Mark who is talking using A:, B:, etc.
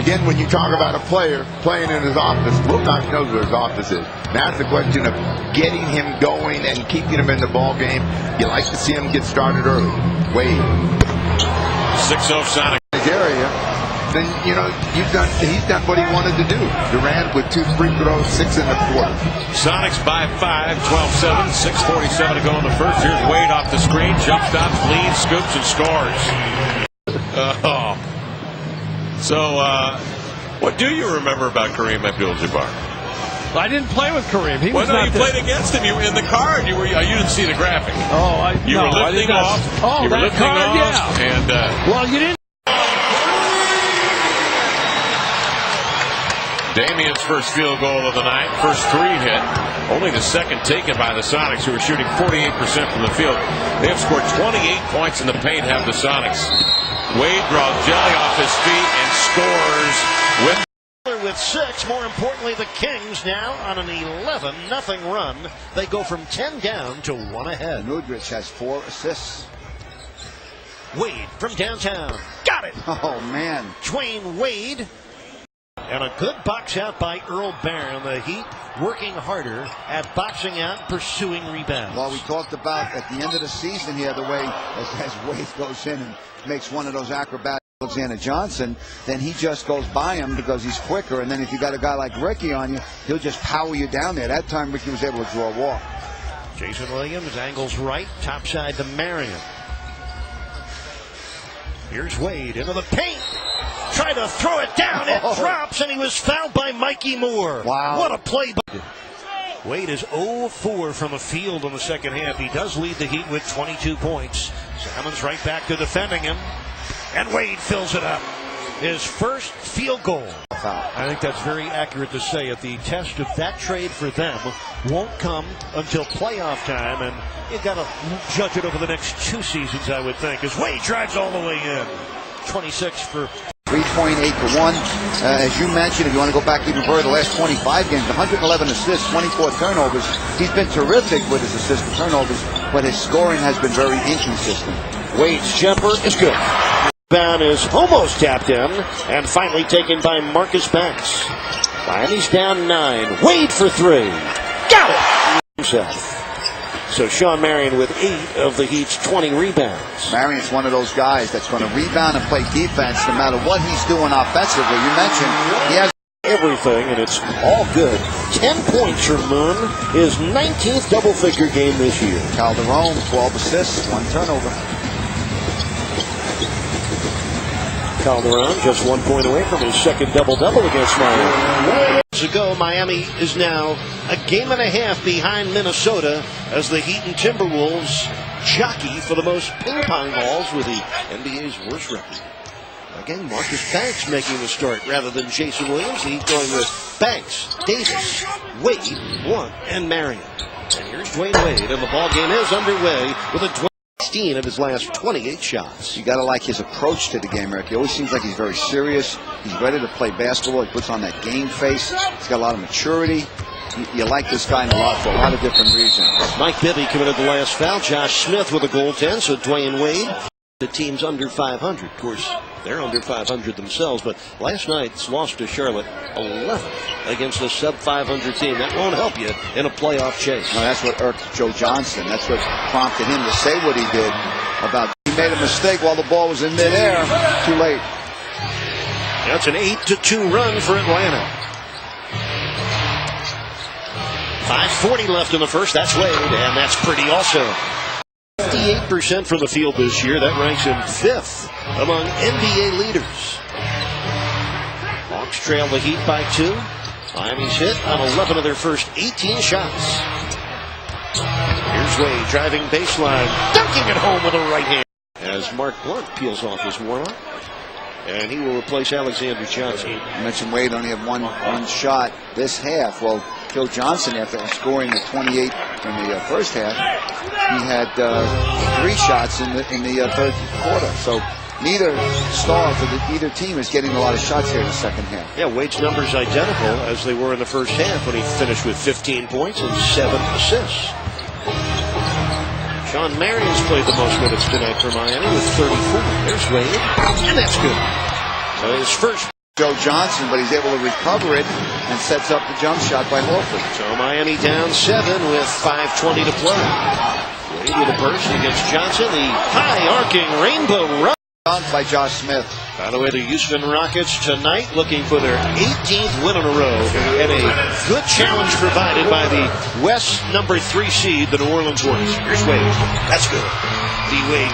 A: again, when you talk about a player playing in his office, Wilcox knows where his office is. Now it's a question of getting him going and keeping him in the ball game. You like to see him get started early. Wade.
B: 6-0 Sonic.
A: Area, then he's done what he wanted to do. Durant with 2 free throws, 6 in the quarter.
B: Sonics by 5, 12-7, 6:47 to go in the first. Here's Wade off the screen, jump stops, leads, scoops, and scores. So, what do you remember about Kareem Abdul-Jabbar?
C: I didn't play with Kareem. He was
B: no,
C: not
B: you played against him. You were in the car. You didn't see the graphic.
C: Oh,
B: you were lifting off.
C: Oh,
B: you were lifting
C: card,
B: off.
C: Yeah.
B: And
C: well, you didn't.
B: Damian's first field goal of the night, first 3 hit. Only the second taken by the Sonics, who are shooting 48% from the field. They have scored 28 points in the paint, have the Sonics. Wade draws Jelly off his feet and scores with
D: 6. More importantly, the Kings now on an 11-0 run. They go from 10 down to 1 ahead.
E: Nudrich has 4 assists.
D: Wade from downtown. Got it.
E: Oh, man.
D: Dwayne Wade. And a good box out by Earl Barron. The Heat working harder at boxing out, pursuing rebounds.
E: Well, we talked about at the end of the season here, the way as Wade goes in and makes one of those acrobatics. Alexander Johnson, then he just goes by him because he's quicker. And then if you got a guy like Ricky on you, he'll just power you down there. That time Ricky was able to draw a walk.
D: Jason Williams angles right, topside to Marion. Here's Wade into the paint. Try to throw it down. It drops, and he was fouled by Mikey Moore.
E: Wow.
D: What a play. Wade is 0-4 from the field in the second half. He does lead the Heat with 22 points. Salmon's right back to defending him. And Wade fills it up. His first field goal. I think that's very accurate to say it. The test of that trade for them won't come until playoff time, and you've got to judge it over the next 2 seasons, I would think, as Wade drives all the way in. 26 for
E: 3.8 for 1. As you mentioned, if you want to go back even further, the last 25 games, 111 assists, 24 turnovers. He's been terrific with his assists and turnovers, but his scoring has been very inconsistent.
D: Wade's jumper is good. Rebound is almost tapped in and finally taken by Marcus Banks. Miami's down 9. Wade for 3. Got it! Himself. So Sean Marion with 8 of the Heat's 20 rebounds.
E: Marion's one of those guys that's going to rebound and play defense no matter what he's doing offensively. You mentioned he has
D: everything, and it's all good. 10 points for Moon, his 19th double-figure game this year.
E: Calderon, 12 assists, 1 turnover.
D: Calderon just 1 point away from his second double-double against Miami. Ago, Miami is now a game and a half behind Minnesota as the Heat and Timberwolves jockey for the most ping-pong balls with the NBA's worst record. Again, Marcus Banks making the start rather than Jason Williams. The Heat going with Banks, Davis, Wade, Blunt, and Marion. And here's Dwayne Wade, and the ball game is underway with a 16 of his last 28 shots.
E: You got to like his approach to the game, Eric. He always seems like he's very serious. He's ready to play basketball. He puts on that game face. He's got a lot of maturity. You like this guy for a lot of different reasons.
D: Mike Bibby committed the last foul. Josh Smith with a goaltend. So Dwayne Wade. The team's under 500. Of course, they're under 500 themselves. But last night's loss to Charlotte, 11 against a sub-500 team. That won't help you in a playoff chase.
E: No, that's what irked Joe Johnson. That's what prompted him to say what he did about he made a mistake while the ball was in midair. Too late.
D: That's an 8-2 run for Atlanta. 5:40 left in the first. That's Wade, and that's pretty also. 58% from the field this year. That ranks him 5th among NBA leaders. Hawks trail the Heat by 2. Miami's hit on 11 of their first 18 shots. Here's Wade driving baseline, dunking it home with a right hand. As Mark Blunt peels off his warm-up. And he will replace Alexander Johnson.
E: You mentioned Wade only had one shot this half. Well, Joe Johnson, after scoring the 28 in the first half, he had 3 shots in the third quarter. So neither star for either team is getting a lot of shots here in the second half.
D: Yeah, Wade's numbers identical as they were in the first half when he finished with 15 points and 7 assists. Sean Marion's played the most minutes tonight for Miami with 34. There's Wade, and that's good. So his first
E: Joe Johnson, but he's able to recover it and sets up the jump shot by Horford.
D: So Miami down 7 with 5:20 to play. Wade with a burst against Johnson. The high arcing rainbow run
E: By Josh Smith.
D: by the way, the Houston Rockets tonight looking for their 18th win in a row, and a good challenge provided by the West #3 seed, the New Orleans Hornets. Here's Wade. That's good. D. Wade.